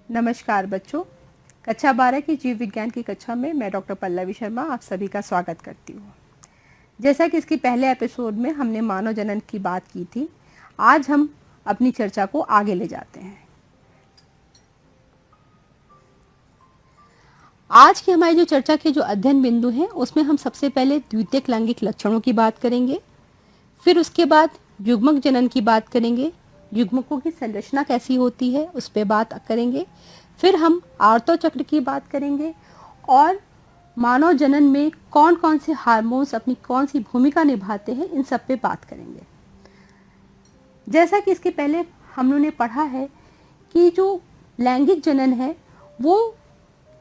नमस्कार बच्चों, कक्षा 12 की जीव विज्ञान की कक्षा में मैं डॉक्टर पल्लवी शर्मा आप सभी का स्वागत करती हूँ। जैसा कि इसकी पहले एपिसोड में हमने मानव जनन की बात की थी, आज हम अपनी चर्चा को आगे ले जाते हैं। आज की हमारी जो चर्चा के जो अध्ययन बिंदु हैं उसमें हम सबसे पहले द्वितीयक लैंगिक लक्षणों की बात करेंगे, फिर उसके बाद युग्मक जनन की बात करेंगे, युग्मकों की संरचना कैसी होती है उस पर बात करेंगे, फिर हम आवर्त चक्र की बात करेंगे और मानव जनन में कौन कौन से हार्मोन्स अपनी कौन सी भूमिका निभाते हैं इन सब पे बात करेंगे। जैसा कि इसके पहले हम लोगों ने पढ़ा है कि जो लैंगिक जनन है वो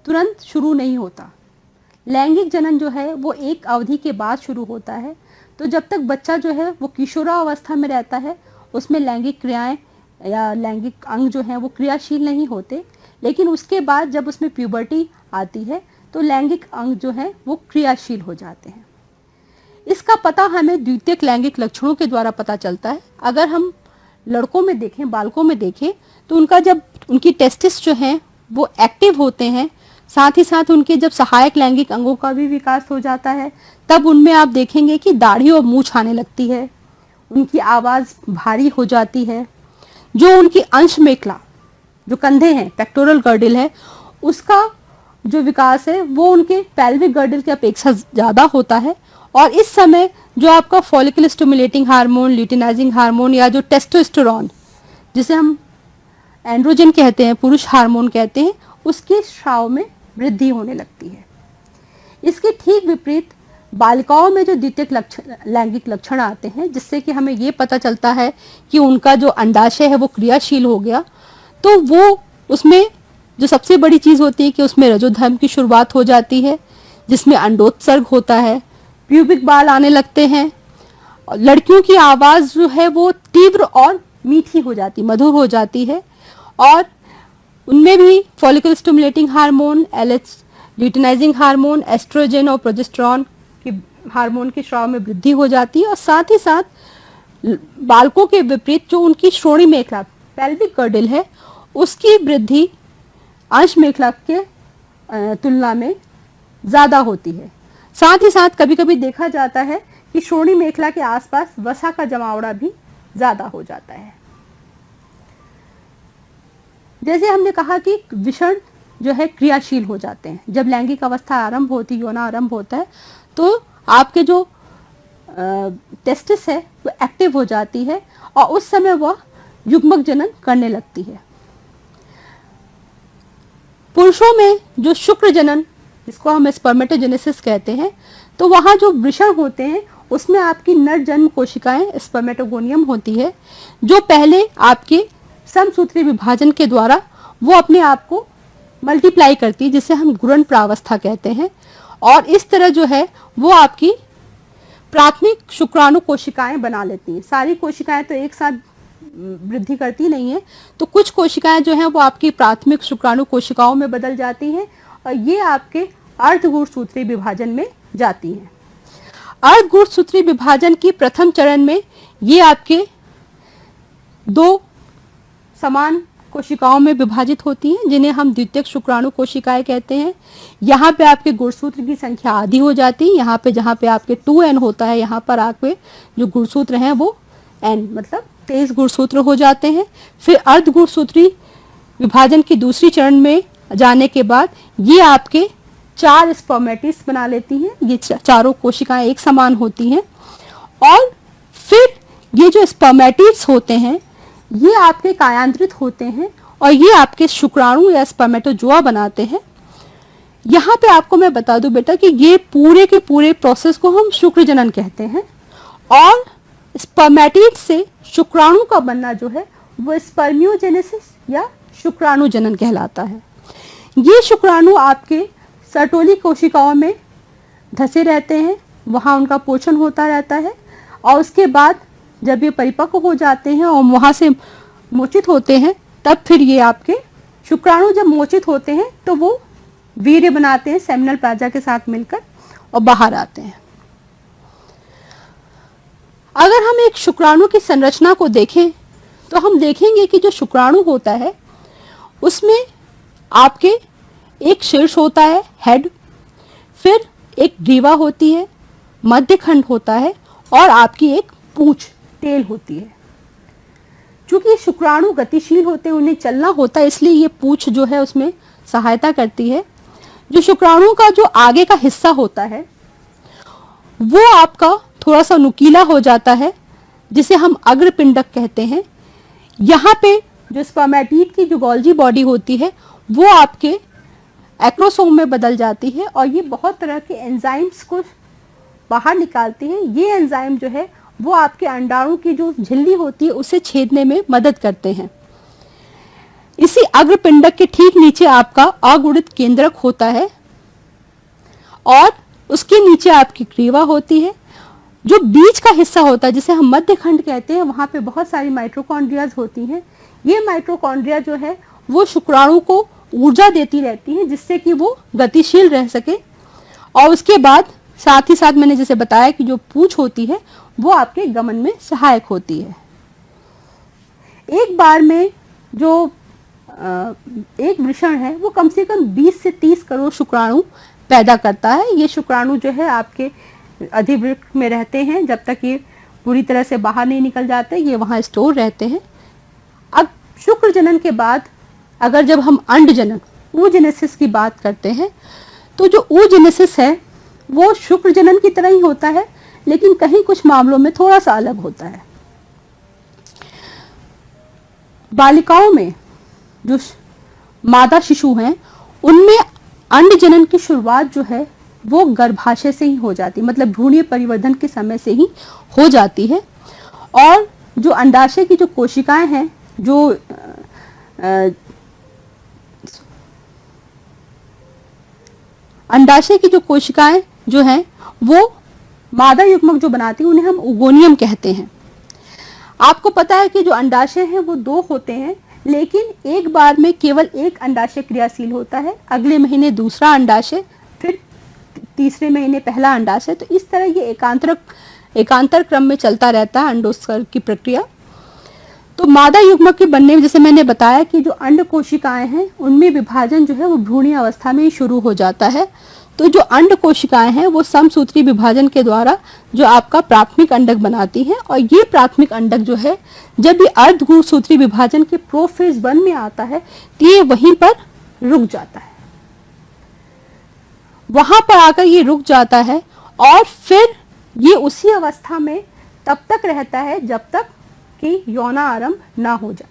तुरंत शुरू नहीं होता। लैंगिक जनन जो है वो एक अवधि के बाद शुरू होता है। तो जब तक बच्चा जो है वो किशोरावस्था में रहता है उसमें लैंगिक क्रियाएं या लैंगिक अंग जो हैं वो क्रियाशील नहीं होते, लेकिन उसके बाद जब उसमें प्यूबर्टी आती है तो लैंगिक अंग जो हैं वो क्रियाशील हो जाते हैं। इसका पता हमें द्वितीयक लैंगिक लक्षणों के द्वारा पता चलता है। अगर हम लड़कों में देखें, बालकों में देखें, तो उनका जब उनकी टेस्टिस जो हैं वो एक्टिव होते हैं, साथ ही साथ उनके जब सहायक लैंगिक अंगों का भी विकास हो जाता है, तब उनमें आप देखेंगे कि दाढ़ी और मूंछ आने लगती है, उनकी आवाज़ भारी हो जाती है, जो उनकी अंश मेखला जो कंधे हैं, पेक्टोरल गर्डल है, उसका जो विकास है वो उनके पेल्विक गर्डल की अपेक्षा ज़्यादा होता है। और इस समय जो आपका follicle stimulating hormone, luteinizing hormone या जो टेस्टोस्टेरोन जिसे हम एंड्रोजन कहते हैं, पुरुष हार्मोन कहते हैं, उसके स्राव में वृद्धि होने लगती है। इसके ठीक विपरीत बालिकाओं में जो द्वितीयक लैंगिक लक्षण आते हैं, जिससे कि हमें ये पता चलता है कि उनका जो अंडाशय है वो क्रियाशील हो गया, तो वो उसमें जो सबसे बड़ी चीज़ होती है कि उसमें रजोधर्म की शुरुआत हो जाती है, जिसमें अंडोत्सर्ग होता है, प्यूबिक बाल आने लगते हैं, लड़कियों की आवाज़ जो है वो तीव्र और मीठी हो जाती, मधुर हो जाती है, और उनमें भी follicle stimulating hormone, LH, luteinizing hormone, oestrogen और प्रोजेस्टेरॉन के हार्मोन के स्राव में वृद्धि हो जाती है। और साथ ही साथ बालकों के विपरीत जो उनकी श्रोणि मेखला, पेल्विक गर्डल है, उसकी वृद्धि अंश मेखला के तुलना में ज़्यादा होती है। साथ ही साथ कभी कभी देखा जाता है कि श्रोणि मेखला के आसपास वसा का जमावड़ा भी ज़्यादा हो जाता है। जैसे हमने कहा कि विषण जो है क्रियाशील हो जाते हैं। जब लैंगिक अवस्था आरंभ होती, यौन आरंभ होता है, तो आपके जो टेस्टिस है वो एक्टिव हो जाती है और उस समय वह युग्मक जनन करने लगती है। पुरुषों में जो शुक्र जनन, जिसको हम स्पर्मेटोजेनेसिस कहते हैं, तो वहाँ जो वृषण होते हैं उसमें आपकी नर जन्म कोशिकाएं स्पर्मेटोगोनियम होती है, जो पहले आपके समसूत्री विभाजन के द्वारा वो अपने आप को मल्टीप्लाई करती है, जिसे हम गुणन प्रावस्था कहते हैं। और इस तरह जो है वो आपकी प्राथमिक शुक्राणु कोशिकाएं बना लेती हैं। सारी कोशिकाएं तो एक साथ वृद्धि करती नहीं है, तो कुछ कोशिकाएं जो हैं वो आपकी प्राथमिक शुक्राणु कोशिकाओं में बदल जाती हैं और ये आपके अर्धगुणसूत्री विभाजन में जाती हैं। अर्धगुणसूत्री विभाजन की प्रथम चरण में ये आपके दो समान कोशिकाओं में विभाजित होती हैं, जिन्हें हम द्वितीयक शुक्राणु कोशिकाएं कहते हैं। यहाँ पे आपके गुणसूत्र की संख्या आधी हो जाती है। यहाँ पे जहाँ पे आपके 2n होता है, यहाँ पर आपके जो गुणसूत्र हैं वो n मतलब 23 गुणसूत्र हो जाते हैं। फिर अर्ध गुणसूत्री विभाजन की दूसरी चरण में जाने के बाद ये आपके 4 स्पर्मेटिड्स बना लेती हैं। ये चारों कोशिकाएं एक समान होती हैं और फिर ये जो स्पर्मेटिड्स होते हैं ये आपके कायांतरित होते हैं और ये आपके शुक्राणु या स्पर्मेटोजोआ बनाते हैं। यहाँ पे आपको मैं बता दूं बेटा कि ये पूरे के पूरे प्रोसेस को हम शुक्र जनन कहते हैं और स्पर्मेटिड से शुक्राणु का बनना जो है वो स्पर्मियोजेनेसिस या शुक्राणु जनन कहलाता है। ये शुक्राणु आपके सर्टोली कोशिकाओं में धसे रहते हैं, वहाँ उनका पोषण होता रहता है और उसके बाद जब ये परिपक्व हो जाते हैं और वहाँ से मोचित होते हैं, तब फिर ये आपके शुक्राणु जब मोचित होते हैं तो वो वीर्य बनाते हैं सेमिनल प्लाजा के साथ मिलकर और बाहर आते हैं। अगर हम एक शुक्राणु की संरचना को देखें तो हम देखेंगे कि जो शुक्राणु होता है उसमें आपके एक शीर्ष होता है, हेड, फिर एक ग्रीवा होती है, मध्यखंड होता है और आपकी एक पूंछ, टेल होती है। चूंकि शुक्राणु गतिशील होते हैं, उन्हें चलना होता है, इसलिए ये पूंछ जो है उसमें सहायता करती है। जो शुक्राणु का जो आगे का हिस्सा होता है वो आपका थोड़ा सा नुकीला हो जाता है, जिसे हम अग्रपिंडक कहते हैं। यहाँ पे जो स्पर्मेटिड की जो गोल्जी बॉडी होती है वो आपके एक्रोसोम में बदल जाती है और ये बहुत तरह के एंजाइम्स को बाहर निकालती है। ये एंजाइम जो है वो आपके अंडाणु की जो झिल्ली होती है उसे छेदने में मदद करते हैं। इसी अग्रपिंडक के ठीक नीचे आपका अगुणित केंद्रक होता है और उसके नीचे आपकी ग्रीवा होती है। जो बीच का हिस्सा होता है जिसे हम मध्यखंड कहते हैं, वहां पे बहुत सारी माइटोकॉन्ड्रियाज होती हैं। ये माइटोकॉन्ड्रिया जो है वो शुक्राणु को ऊर्जा देती रहती है जिससे कि वो गतिशील रह सके। और उसके बाद साथ ही साथ मैंने जैसे बताया कि जो पूंछ होती है वो आपके गमन में सहायक होती है। एक बार में जो एक वृषण है वो कम से कम 20 से 30 करोड़ शुक्राणु पैदा करता है। ये शुक्राणु जो है आपके अधिवृक्क में रहते हैं, जब तक ये पूरी तरह से बाहर नहीं निकल जाते ये वहाँ स्टोर रहते हैं। अब शुक्र जनन के बाद अगर जब हम अंड जनन, oogenesis की बात करते हैं, तो जो oogenesis है वो शुक्र जनन की तरह ही होता है, लेकिन कहीं कुछ मामलों में थोड़ा सा अलग होता है। बालिकाओं में जो मादा शिशु हैं उनमें अंड जनन की शुरुआत जो है वो गर्भाशय से ही हो जाती है, मतलब भ्रूणीय परिवर्धन के समय से ही हो जाती है। और जो अंडाशय की जो कोशिकाएं हैं, जो अंडाशय की जो कोशिकाएं जो हैं वो मादा युग्मक जो बनाती है उन्हें हम ओगोनियम कहते हैं। आपको पता है कि जो अंडाशय हैं वो 2 होते हैं, लेकिन एक बार में केवल एक अंडाशय क्रियाशील होता है, अगले महीने दूसरा अंडाशय, फिर तीसरे महीने पहला अंडाशय। तो इस तरह ये एकांतर क्रम में चलता रहता है अंडोत्सर्ग की प्रक्रिया। तो मादा युग्मक के बनने में जैसे मैंने बताया कि जो अंड कोशिकाएं हैं उनमें विभाजन जो है वो भ्रूणीय अवस्था में ही शुरू हो जाता है। तो जो अंड कोशिकाएं हैं वो समसूत्री विभाजन के द्वारा जो आपका प्राथमिक अंडक बनाती हैं, और ये प्राथमिक अंडक जो है जब ये अर्धगुणसूत्री विभाजन के प्रोफेज 1 में आता है तो ये वहीं पर रुक जाता है, वहां पर आकर ये रुक जाता है और फिर ये उसी अवस्था में तब तक रहता है जब तक कि यौनारंभ ना हो जाए।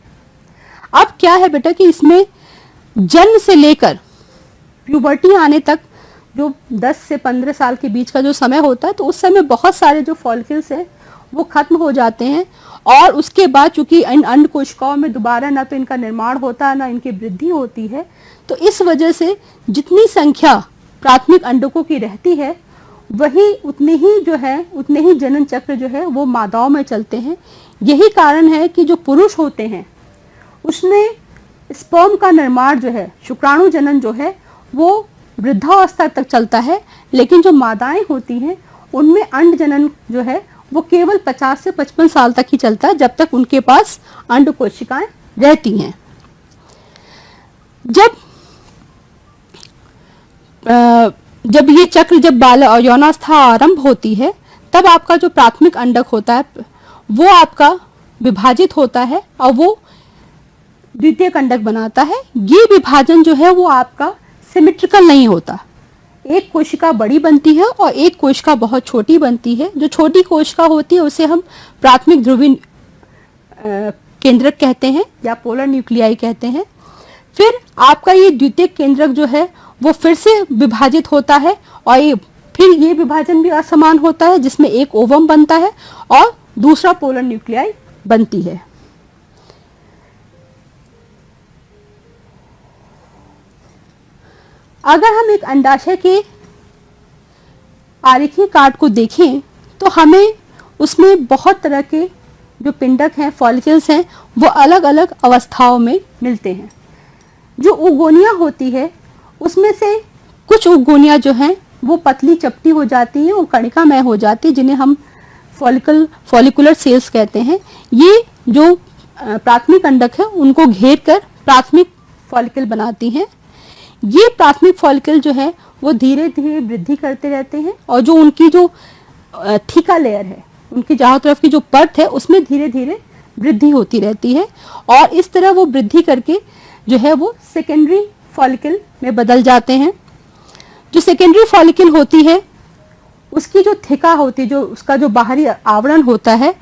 अब क्या है बेटा कि इसमें जन्म से लेकर प्यूबर्टी आने तक जो 10 से 15 साल के बीच का जो समय होता है, तो उस समय बहुत सारे जो फॉलिकल्स हैं वो खत्म हो जाते हैं। और उसके बाद चूंकि इन अंड कोशिकाओं में दोबारा ना तो इनका निर्माण होता है ना इनकी वृद्धि होती है, तो इस वजह से जितनी संख्या प्राथमिक अंडकों की रहती है वही उतने ही जनन चक्र जो है वो मादाओं में चलते हैं। यही कारण है कि जो पुरुष होते हैं उसमें स्पर्म का निर्माण जो है, शुक्राणु जनन जो है वो वृद्धावस्था तक चलता है, लेकिन जो मादाएं होती हैं उनमें अंड जनन जो है वो केवल 50 से 55 साल तक ही चलता है, जब तक उनके पास अंड कोशिकाएं रहती हैं। जब ये चक्र जब यौनावस्था आरंभ होती है तब आपका जो प्राथमिक अंडक होता है वो आपका विभाजित होता है और वो द्वितीयक अंडक बनाता है। ये विभाजन जो है वो आपका सिमेट्रिकल नहीं होता, एक कोशिका बड़ी बनती है और एक कोशिका बहुत छोटी बनती है। जो छोटी कोशिका होती है उसे हम प्राथमिक ध्रुवीय केंद्रक कहते हैं या पोलर न्यूक्लियाई कहते हैं। फिर आपका ये द्वितीयक केंद्रक जो है वो फिर से विभाजित होता है और फिर ये विभाजन भी असमान होता है, जिसमें एक ओवम बनता है और दूसरा पोलर न्यूक्लियाई बनती है। अगर हम एक अंडाशय के आरेखीय कार्ड को देखें तो हमें उसमें बहुत तरह के जो पिंडक हैं, फॉलिकल्स हैं, वो अलग अलग अवस्थाओं में मिलते हैं। जो उगोनिया होती है उसमें से कुछ उगोनिया जो हैं वो पतली चपटी हो जाती हैं और कणिकामय हो जाती है, जिन्हें हम फॉलिकुलर सेल्स कहते हैं। ये जो प्राथमिक अंडक है उनको घेर कर प्राथमिक फॉलिकल बनाती हैं। ये प्राथमिक फॉलिकल जो है वो धीरे धीरे वृद्धि करते रहते हैं और जो उनकी जो थीका लेयर है, उनकी चारों तरफ की जो परत है उसमें धीरे धीरे वृद्धि होती रहती है और इस तरह वो वृद्धि करके जो है वो सेकेंडरी फॉलिकल में बदल जाते हैं। जो सेकेंडरी फॉलिकल होती है उसकी जो थिका होती है, जो उसका जो बाहरी आवरण होता है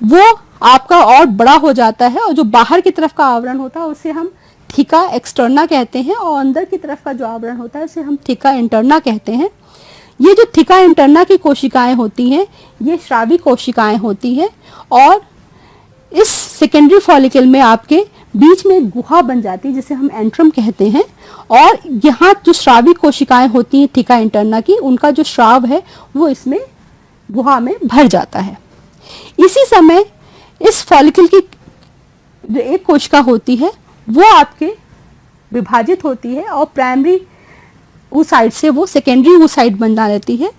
वो आपका और बड़ा हो जाता है और जो बाहर की तरफ का आवरण होता है उसे हम थीका एक्सटर्ना कहते हैं और अंदर की तरफ का जो आवरण होता है उसे हम थीका इंटरना कहते हैं। ये जो थीका इंटरना की कोशिकाएं होती हैं ये स्रावी कोशिकाएं होती हैं और इस सेकेंडरी फॉलिकल में आपके बीच में एक गुहा बन जाती है जिसे हम एंट्रम कहते हैं और यहाँ जो स्रावी कोशिकाएं होती हैं थीका इंटरना की, उनका जो स्राव है वो इसमें गुहा में भर जाता है। इसी समय इस फॉलिकल की जो एक कोशिका होती है वो आपके विभाजित होती है और प्राइमरी oocyte से वो सेकेंडरी oocyte बना लेती है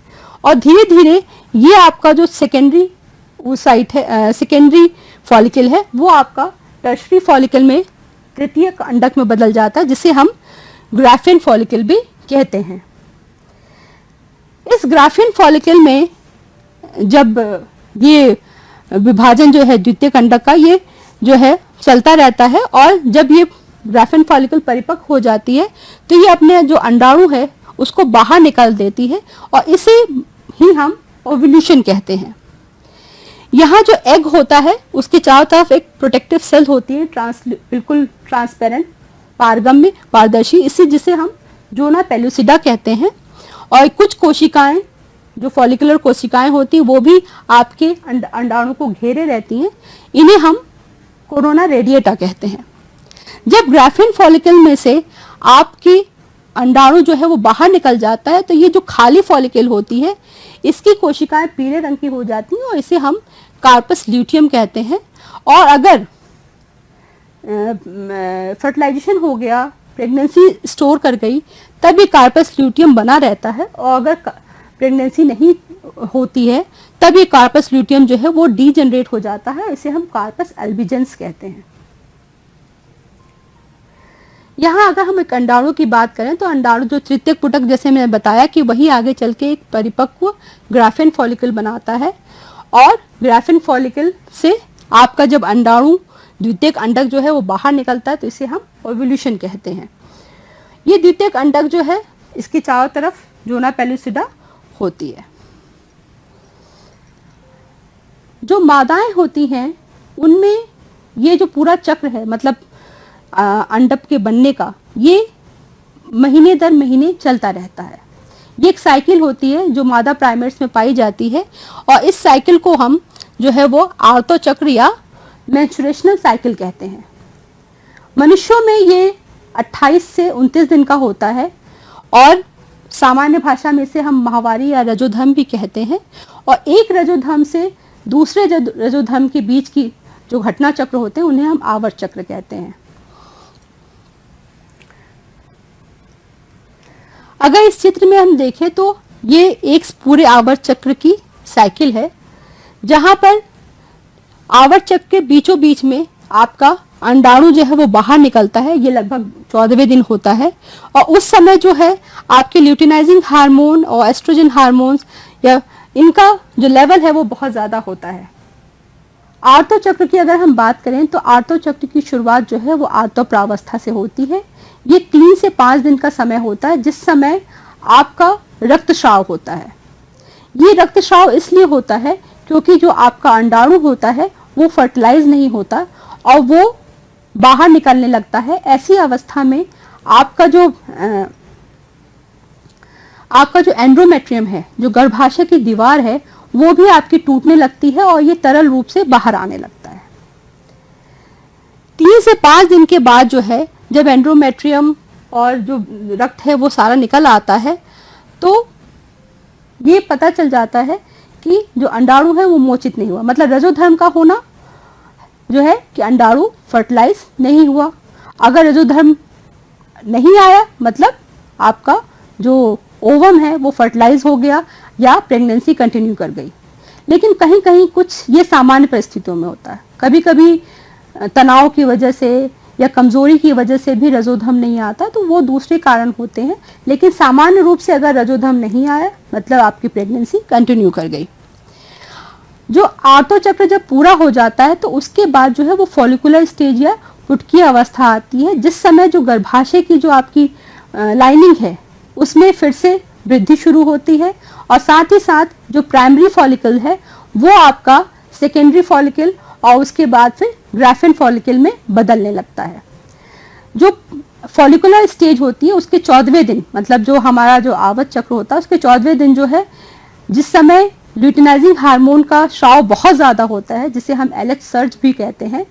और धीरे धीरे ये आपका जो सेकेंडरी oocyte है, सेकेंडरी फॉलिकल है वो आपका टर्शरी फॉलिकल में तृतीयक अंडक में बदल जाता है जिसे हम ग्राफिन फॉलिकल भी कहते हैं। इस ग्राफिन फॉलिकल में जब ये विभाजन जो है द्वितीयक अंडक का ये जो है चलता रहता है और जब ये ग्राफिन फॉलिकल परिपक्व हो जाती है तो ये अपने जो अंडाणु है उसको बाहर निकाल देती है और इसे ही हम ओव्यूलेशन कहते हैं। यहाँ जो एग होता है उसके चारों तरफ एक प्रोटेक्टिव सेल होती है, बिल्कुल ट्रांसपेरेंट, पारगम्य, पारदर्शी, इसे जिसे हम जोना पेलुसिडा कहते हैं। और कुछ कोशिकाएं जो फॉलिकुलर कोशिकाएं होती हैं वो भी आपके अंडाणु को घेरे रहती हैं, इन्हें हम कोरोना रेडिएटा कहते हैं। जब ग्राफिन फॉलिकल में से आपकी अंडाणु जो है वो बाहर निकल जाता है तो ये जो खाली फॉलिकल होती है इसकी कोशिकाएं पीले रंग की हो जाती हैं और इसे हम कार्पस ल्यूटियम कहते हैं। और अगर फर्टिलाइजेशन हो गया, प्रेगनेंसी स्टोर कर गई, तब ये कार्पस ल्यूटियम बना रहता है और अगर प्रेगनेंसी नहीं होती है तब ये कार्पस ल्यूटियम जो है वो डीजनरेट हो जाता है, इसे हम कार्पस अल्बिजेंस कहते हैं। यहाँ अगर हम एक अंडाणु की बात करें तो अंडाणु जो तृतीयक पुटक, जैसे मैंने बताया कि वही आगे चल के एक परिपक्व ग्राफिन फॉलिकल बनाता है और ग्राफिन फॉलिकल से आपका जब अंडाणु द्वितीयक अंडक जो है वो बाहर निकलता है तो इसे हम ओव्यूलेशन कहते हैं। ये द्वितीयक अंडक जो है इसके चारों तरफ जोना पेलुसिडा होती है। जो मादाएं होती हैं उनमें ये जो पूरा चक्र है, मतलब अंडक के बनने का, ये महीने दर महीने चलता रहता है। ये एक साइकिल होती है जो मादा प्राइमेट्स में पाई जाती है और इस साइकिल को हम जो है वो आर्तो चक्र या मेंस्ट्रुएशनल साइकिल कहते हैं। मनुष्यों में ये 28 से 29 दिन का होता है और सामान्य भाषा में इसे हम माहवारी या रजोधर्म भी कहते हैं। और एक रजोधर्म से दूसरे रजोधर्म के बीच की जो घटना चक्र होते हैं उन्हें हम आवर्त चक्र कहते हैं। अगर इस चित्र में हम देखें तो ये एक पूरे आवर्त चक्र की साइकिल है जहां पर आवर्त चक्र के बीचों बीच में आपका अंडाणु जो है वो बाहर निकलता है। ये लगभग 14वें दिन होता है और उस समय जो है आपके ल्यूटिनाइजिंग हार्मोन और एस्ट्रोजन हार्मोन्स या इनका जो लेवल है वो बहुत ज्यादा होता है। आर्तो चक्र की अगर हम बात करें तो आर्तो चक्र की शुरुआत जो है वो आर्तो प्रावस्था से होती है। ये 3 से 5 दिन का समय होता है जिस समय आपका रक्तस्राव होता है। ये रक्तस्राव इसलिए होता है क्योंकि जो आपका अंडाणु होता है वो फर्टिलाइज नहीं होता और वो बाहर निकलने लगता है। ऐसी अवस्था में आपका जो एंड्रोमेट्रियम है, जो गर्भाशय की दीवार है, वो भी आपकी टूटने लगती है और ये तरल रूप से बाहर आने लगता है। 3 से 5 दिन के बाद जो है जब एंड्रोमेट्रियम और जो रक्त है वो सारा निकल आता है तो ये पता चल जाता है कि जो अंडाणु है वो मोचित नहीं हुआ, मतलब रजोधर्म का होना जो है कि अंडाणु फर्टिलाइज नहीं हुआ। अगर रजोधर्म नहीं आया मतलब आपका जो ओवम है वो फर्टिलाइज हो गया या प्रेगनेंसी कंटिन्यू कर गई। लेकिन कहीं कहीं कुछ ये सामान्य परिस्थितियों में होता है, कभी कभी तनाव की वजह से या कमजोरी की वजह से भी रजोधर्म नहीं आता, तो वो दूसरे कारण होते हैं। लेकिन सामान्य रूप से अगर रजोधर्म नहीं आया मतलब आपकी प्रेगनेंसी कंटिन्यू कर गई। जो आर्तो चक्र जब पूरा हो जाता है तो उसके बाद जो है वो फॉलिकुलर स्टेज या फुटकी अवस्था आती है, जिस समय जो गर्भाशय की जो आपकी लाइनिंग है उसमें फिर से वृद्धि शुरू होती है, और साथ ही साथ जो प्राइमरी फॉलिकल है वो आपका सेकेंडरी फॉलिकल और उसके बाद फिर ग्राफिन फॉलिकल में बदलने लगता है। जो फॉलिकुलर स्टेज होती है उसके 14वें दिन, मतलब जो हमारा जो आवत चक्र होता है उसके 14वें दिन जो है, जिस समय ल्यूटिनाइजिंग हार्मोन का स्राव बहुत ज़्यादा होता है, जिसे हम एलएच सर्ज भी कहते हैं,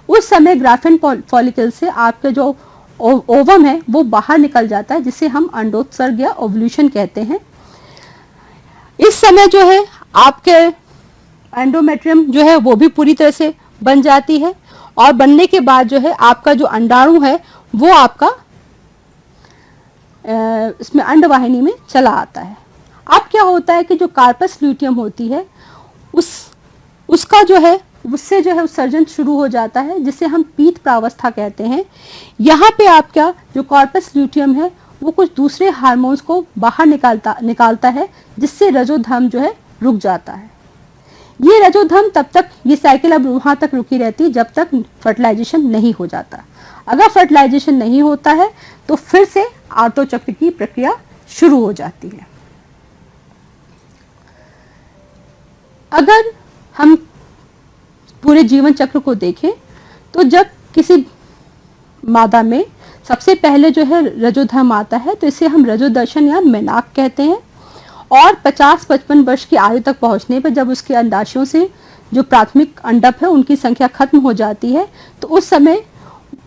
उस समय ग्राफिन फॉलिकल से आपके जो ओवम है वो बाहर निकल जाता है, जिसे हम अंडोत्सर्ग या ओवल्यूशन कहते हैं। इस समय जो है आपके एंडोमेट्रियम जो है वो भी पूरी तरह से बन जाती है, और बनने के बाद जो है आपका जो अंडाणु है वो आपका इसमें अंडवाहिनी में चला आता है। अब क्या होता है कि जो कार्पस ल्यूटियम होती है उसका जो है उससे जो है उत्सर्जन शुरू हो जाता है, जिसे हम पीत प्रावस्था कहते हैं। यहाँ पे आपका जो कॉर्पस ल्यूटियम है वो कुछ दूसरे हार्मोन्स को बाहर निकालता है, जिससे रजोधर्म जो है रुक जाता है। ये रजोधर्म तब तक, ये साइकिल अब वहां तक रुकी रहती है जब तक फर्टिलाइजेशन नहीं हो जाता। अगर फर्टिलाइजेशन नहीं होता है तो फिर से आर्तो चक्र की प्रक्रिया शुरू हो जाती है। अगर हम पूरे जीवन चक्र को देखें तो जब किसी मादा में सबसे पहले जो है रजोधर्म आता है तो इसे हम रजोदर्शन या मेनाक कहते हैं, और 50-55 वर्ष की आयु तक पहुंचने पर जब उसके अंडाशयों से जो प्राथमिक अंडक है उनकी संख्या खत्म हो जाती है तो उस समय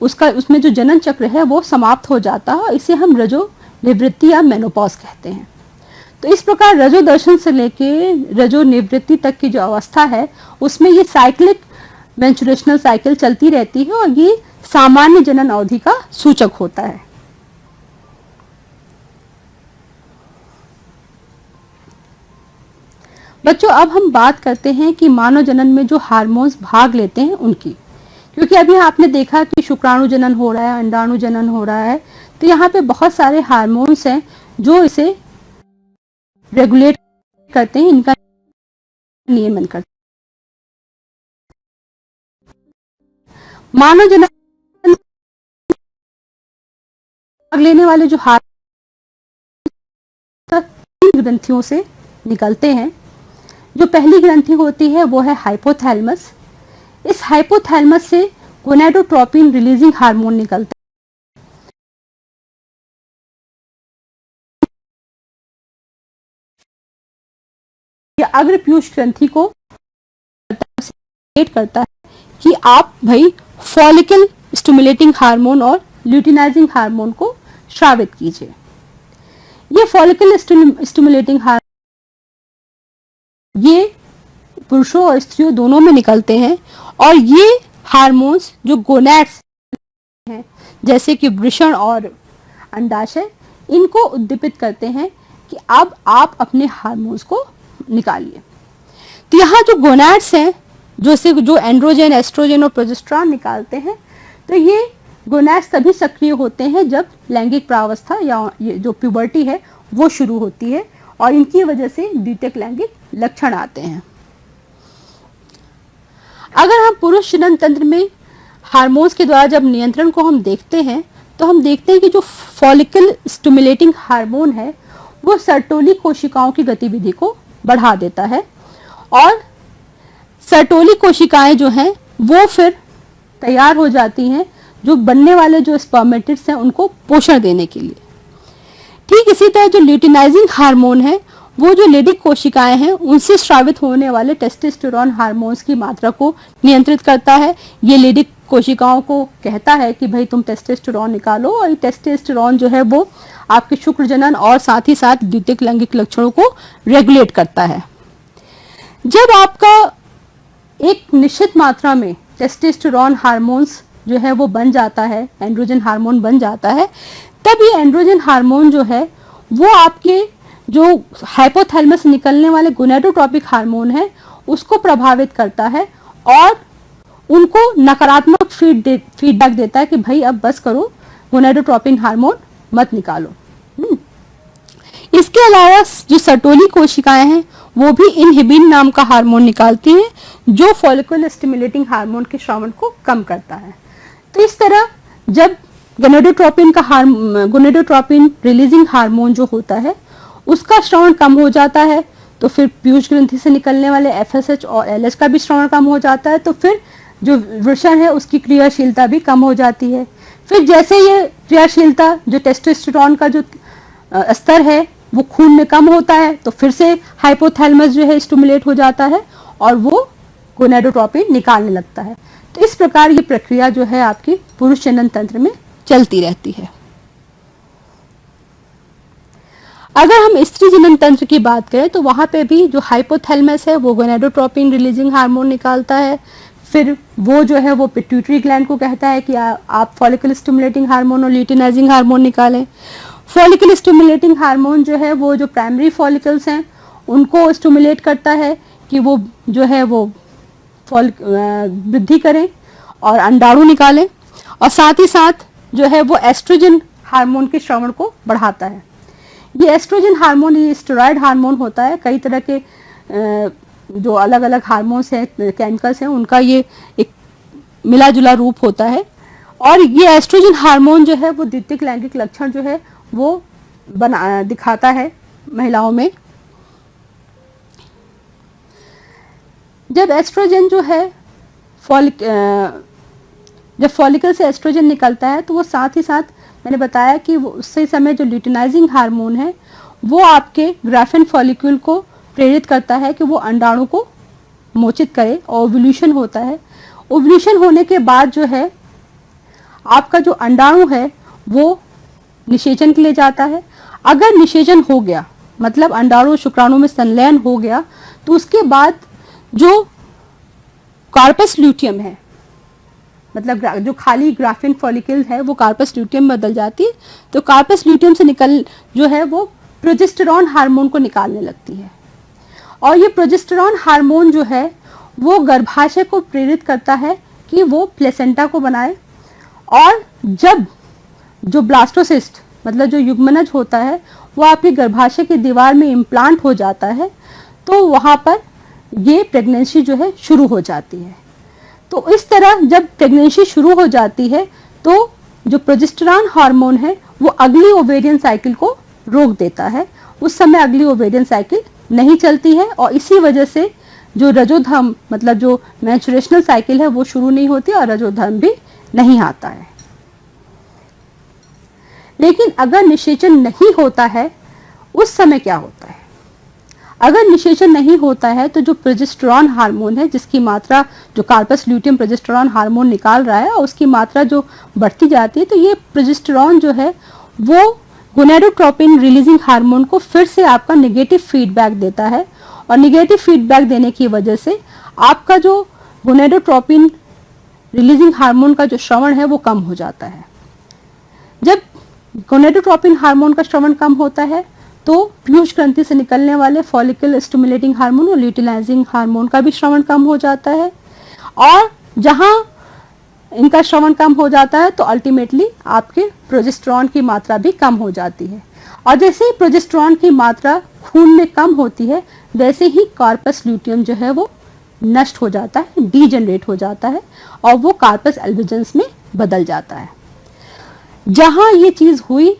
उसमें जो जनन चक्र है वो समाप्त हो जाता है, इसे हम रजो निवृत्ति या मेनोपॉज कहते हैं। तो इस प्रकार रजो दर्शन से लेके रजो निवृत्ति तक की जो अवस्था है उसमें ये साइक्लिक मेंस्ट्रुएशनल साइकिल चलती रहती है, और ये सामान्य जनन अवधि का सूचक होता है। बच्चों, अब हम बात करते हैं कि मानव जनन में जो हार्मोन्स भाग लेते हैं उनकी, क्योंकि अभी आपने देखा कि शुक्राणु जनन हो रहा है, अंडाणु जनन हो रहा है, तो यहाँ पे बहुत सारे हार्मोन्स हैं जो इसे रेगुलेट करते हैं, इनका नियमन करते हैं। मानव जनन भाग लेने वाले जो हार्मोन 3 ग्रंथियों से निकलते हैं। जो पहली ग्रंथि होती है वो है हाइपोथैलेमस। इस हाइपोथैलेमस से गोनाडोट्रोपिन रिलीजिंग हार्मोन निकलता है। अग्र पीयूष ग्रंथि को करता है कि आप भाई फॉलिकल स्टिमुलेटिंग हार्मोन और ल्यूटिनाइजिंग हार्मोन को स्रावित कीजिए। ये फॉलिकल स्टिमुलेटिंग हार्मोन ये पुरुषों और स्त्रियों दोनों में निकलते हैं, और ये हार्मोन्स जो गोनैड्स हैं जैसे कि वृषण और अंडाशय, इनको उद्दीपित करते हैं कि अब आप अपने हार्मोन्स को निकालिए। तो यहाँ जो गोनैड्स हैं जो एंड्रोजन, एस्ट्रोजन और प्रोजेस्टेरॉन निकालते हैं, तो ये गोनैड्स तभी सक्रिय होते हैं जब लैंगिक प्रावस्था या ये जो प्यूबर्टी है वो शुरू होती है, और इनकी वजह से द्वितीयक लैंगिक लक्षण आते हैं। अगर हम पुरुष जनन तंत्र में हार्मोन्स के द्वारा जब नियंत्रण को हम देखते हैं तो हम देखते हैं कि जो फॉलिकल स्टिमुलेटिंग हार्मोन है वो सर्टोली कोशिकाओं की गतिविधि को बढ़ा देता है, और सर्टोली कोशिकाएं जो हैं वो फिर तैयार हो जाती हैं जो बनने वाले जो स्पर्मेटिड्स हैं उनको पोषण देने के लिए। ठीक इसी तरह जो ल्यूटिनाइजिंग हार्मोन है वो जो लेडिक कोशिकाएं हैं उनसे स्रावित होने वाले टेस्टोस्टेरोन हार्मोन्स की मात्रा को नियंत्रित करता है। ये लेडिक कोशिकाओं को कहता है कि भाई तुम टेस्टोस्टेरोन निकालो, और ये टेस्टोस्टेरोन जो है वो आपके शुक्र जनन और साथ ही साथ द्वितीयक लैंगिक लक्षणों को रेगुलेट करता है। जब आपका एक निश्चित मात्रा में टेस्टोस्टेरोन हार्मोन्स जो है वो बन जाता है, एंड्रोजन हार्मोन बन जाता है, तब ये एंड्रोजन हार्मोन जो है वो आपके जो हाइपोथैलेमस निकलने वाले गोनाडोट्रोपिक हार्मोन है उसको प्रभावित करता है, और उनको नकारात्मक फीडबैक देता है कि भाई अब बस करो, गोनाडोट्रोपिन हार्मोन मत निकालो। इसके अलावा जो सर्टोली कोशिकाएं हैं वो भी इनहिबिन नाम का हार्मोन निकालती हैं, जो फॉलिकुलर स्टिमुलेटिंग हार्मोन के श्रवण को कम करता है। तो इस तरह जब गोनाडोट्रोपिन रिलीजिंग हार्मोन जो होता है उसका श्रवण कम हो जाता है, तो फिर पीयूष ग्रंथि से निकलने वाले एफएसएच और एलएच का भी श्रवण कम हो जाता है, तो फिर जो वृषण है उसकी क्रियाशीलता भी कम हो जाती है। फिर जैसे ये क्रियाशीलता, जो टेस्टोस्टेरोन का जो स्तर है वो खून में कम होता है, तो फिर से हाइपोथैलेमस जो है स्टिमुलेट हो जाता है और वो गोनाडोट्रोपिन निकालने लगता है। तो इस प्रकार ये प्रक्रिया जो है आपकी पुरुष जनन तंत्र में चलती रहती है। अगर हम स्त्री जनन तंत्र की बात करें तो वहां पे भी जो हाइपोथैलेमस है वो गोनाडोट्रोपिन रिलीजिंग हार्मोन निकालता है। फिर वो जो है वो पिट्यूटरी ग्लैंड को कहता है कि आप फॉलिकल स्टिमुलेटिंग हार्मोन और ल्यूटिनाइजिंग हार्मोन निकालें। फॉलिकल स्टिमुलेटिंग हार्मोन जो है वो जो प्राइमरी फॉलिकल्स हैं उनको स्टिमुलेट करता है कि वो जो है वो वृद्धि करें और अंडाणु निकालें, और साथ ही साथ जो है वो एस्ट्रोजन हार्मोन के श्रवण को बढ़ाता है। ये एस्ट्रोजन हार्मोन, ये स्टेरॉयड हार्मोन होता है। कई तरह के जो अलग अलग हार्मोन्स हैं, केमिकल्स हैं, उनका ये एक मिला जुला रूप होता है। और ये एस्ट्रोजन हार्मोन जो है वो द्वितीयक लैंगिक लक्षण जो है वो दिखाता है महिलाओं में। जब एस्ट्रोजन जो है जब फॉलिकल से एस्ट्रोजन निकलता है तो वो साथ ही साथ मैंने बताया कि वो उसी समय जो ल्यूटिनाइजिंग हार्मोन है वो आपके ग्राफिन फॉलिक्यूल को प्रेरित करता है कि वो अंडाणु को मोचित करे, और ओव्यूलेशन होता है। ओव्यूलेशन होने के बाद जो है आपका जो अंडाणु है वो निषेचन के लिए जाता है। अगर निषेचन हो गया, मतलब अंडाणु शुक्राणु में संलयन हो गया, तो उसके बाद जो कार्पस ल्यूटियम है, मतलब जो खाली ग्राफिन फॉलिकल है वो कार्पस ल्यूटियम में बदल जाती है। तो कार्पस ल्यूटियम से निकल जो है वो प्रोजेस्टेरॉन हार्मोन को निकालने लगती है, और ये प्रोजेस्टेरॉन हार्मोन जो है वो गर्भाशय को प्रेरित करता है कि वो प्लेसेंटा को बनाए। और जब जो ब्लास्टोसिस्ट, मतलब जो युग्मनज होता है, वो आपके गर्भाशय की दीवार में इम्प्लांट हो जाता है, तो वहाँ पर ये प्रेगनेंसी जो है शुरू हो जाती है। तो इस तरह जब प्रेगनेंसी शुरू हो जाती है तो जो प्रोजेस्टेरॉन हार्मोन है वो अगली ओवेरियन साइकिल को रोक देता है। उस समय अगली ओवेरियन साइकिल नहीं चलती है, और इसी वजह से जो रजोधर्म, मतलब जो मेंस्ट्रुएशनल साइकिल है वो शुरू नहीं होती और रजोधर्म भी नहीं आता है। लेकिन अगर निषेचन नहीं होता है उस समय क्या होता है? अगर निषेचन नहीं होता है तो जो प्रोजेस्टेरॉन हार्मोन है, जिसकी मात्रा जो कार्पस ल्यूटियम प्रोजेस्टेरॉन हार्मोन निकाल रहा है और उसकी मात्रा जो बढ़ती जाती है, तो ये प्रोजेस्टेरॉन जो है वो गोनाडोट्रोपिन रिलीजिंग हार्मोन को फिर से आपका नेगेटिव फीडबैक देता है, और नेगेटिव फीडबैक देने की वजह से आपका जो गोनाडोट्रोपिन रिलीजिंग हार्मोन का जो श्रवण है वो कम हो जाता है। जब गोनाडोट्रोपिन हार्मोन का श्रवण कम होता है तो पीयूष ग्रंथि से निकलने वाले फॉलिकल स्टिमुलेटिंग हार्मोन और ल्यूटिनाइजिंग हार्मोन का भी श्रवण कम हो जाता है, और जहां इनका श्रवण कम हो जाता है तो अल्टीमेटली आपके प्रोजेस्टेरॉन की मात्रा भी कम हो जाती है। और जैसे ही प्रोजेस्टेरॉन की मात्रा खून में कम होती है वैसे ही कार्पस ल्यूटियम जो है वो नष्ट हो जाता है, डीजनरेट हो जाता है, और वो कार्पस एल्बिजेंस में बदल जाता है। जहां ये चीज हुई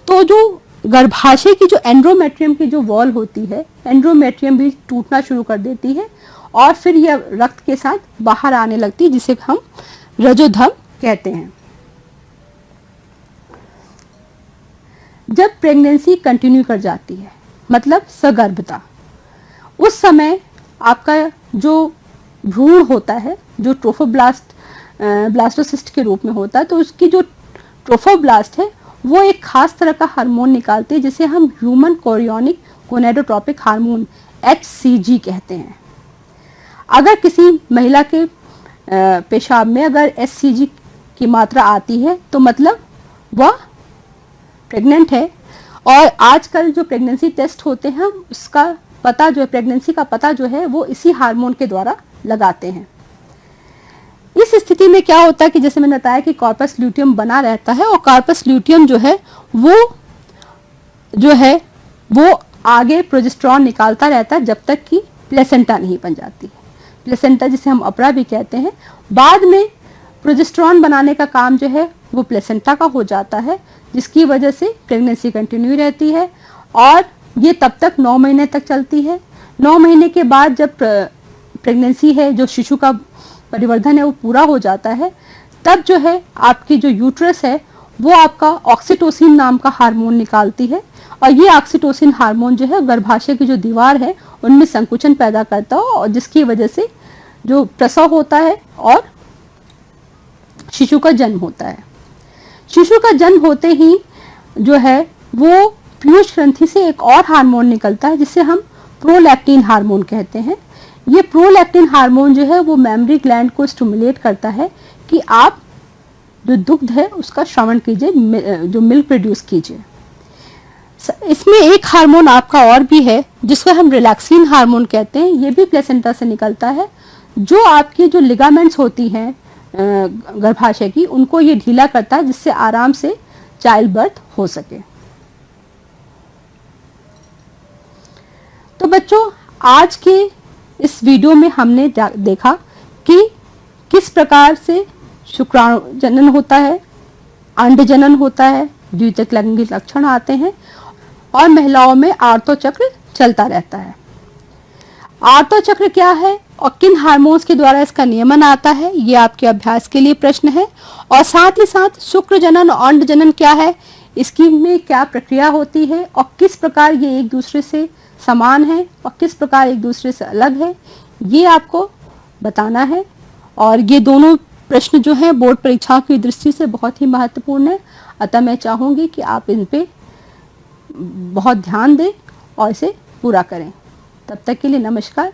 तो जो गर्भाशय की जो एंड्रोमेट्रियम की जो वॉल होती है, एंड्रोमेट्रियम भी टूटना शुरू कर देती है, और फिर यह रक्त के साथ बाहर आने लगती है, जिसे हम रजोधर्म कहते हैं। जब प्रेगनेंसी कंटिन्यू कर जाती है, मतलब सगर्भता, उस समय आपका जो भ्रूण होता है जो ब्लास्टोसिस्ट के रूप में होता है, तो उसकी जो ट्रोफोब्लास्ट है वो एक खास तरह का हार्मोन निकालते हैं जिसे हम human chorionic gonadotropic hormone HCG कहते हैं। अगर किसी महिला के पेशाब में अगर HCG की मात्रा आती है तो मतलब वह प्रेग्नेंट है। और आजकल जो प्रेगनेंसी टेस्ट होते हैं उसका पता जो है, प्रेगनेंसी का पता जो है वो इसी हार्मोन के द्वारा लगाते हैं। इस स्थिति में क्या होता है कि जैसे मैंने बताया कि कॉर्पस ल्यूटियम बना रहता है और कॉर्पस ल्यूटियम जो है वो आगे प्रोजेस्टेरॉन निकालता रहता है जब तक कि प्लेसेंटा नहीं बन जाती है। प्लेसेंटा जिसे हम अपरा भी कहते हैं, बाद में प्रोजेस्टेरॉन बनाने का काम जो है वो प्लेसेंटा का हो जाता है, जिसकी वजह से प्रेगनेंसी कंटिन्यू रहती है और ये तब तक 9 महीने तक चलती है। 9 महीने के बाद जब प्रेगनेंसी है, जो शिशु का परिवर्धन है वो पूरा हो जाता है, तब जो है आपकी जो यूट्रस है वो आपका ऑक्सीटोसिन नाम का हार्मोन निकालती है और ये ऑक्सीटोसिन हार्मोन जो है गर्भाशय की जो दीवार है उनमें संकुचन पैदा करता है और जिसकी वजह से जो प्रसव होता है और शिशु का जन्म होता है। शिशु का जन्म होते ही जो है वो पीयूष ग्रंथि से एक और हार्मोन निकलता है जिसे हम प्रोलैक्टिन हार्मोन कहते हैं। ये प्रोलैक्टिन हार्मोन जो है वो मेमोरी ग्लैंड को स्टिमुलेट करता है कि आप जो दुग्ध है उसका श्रवण कीजिए, जो मिल्क प्रोड्यूस कीजिए। इसमें एक हार्मोन आपका और भी है जिसको हम रिलैक्सिन हार्मोन कहते हैं। ये भी प्लेसेंटा से निकलता है, जो आपकी जो लिगामेंट्स होती हैं गर्भाशय की, उनको ये ढीला करता है जिससे आराम से चाइल्ड बर्थ हो सके। तो बच्चों, आज के इस वीडियो में हमने देखा कि किस प्रकार से शुक्राणु जनन होता है, अंड जनन होता है, द्वितीयक लैंगिक लक्षण आते हैं और महिलाओं में आर्तो चक्र चलता रहता है। आर्तो चक्र क्या है और किन हार्मोन्स के द्वारा इसका नियमन आता है, ये आपके अभ्यास के लिए प्रश्न है। और साथ ही साथ शुक्र जनन और अंड जनन क्या है, इसकी में क्या प्रक्रिया होती है और किस प्रकार ये एक दूसरे से समान है और किस प्रकार एक दूसरे से अलग है, ये आपको बताना है। और ये दोनों प्रश्न जो हैं बोर्ड परीक्षाओं की दृष्टि से बहुत ही महत्वपूर्ण है, अतः मैं चाहूँगी कि आप इन पे बहुत ध्यान दें और इसे पूरा करें। तब तक के लिए नमस्कार।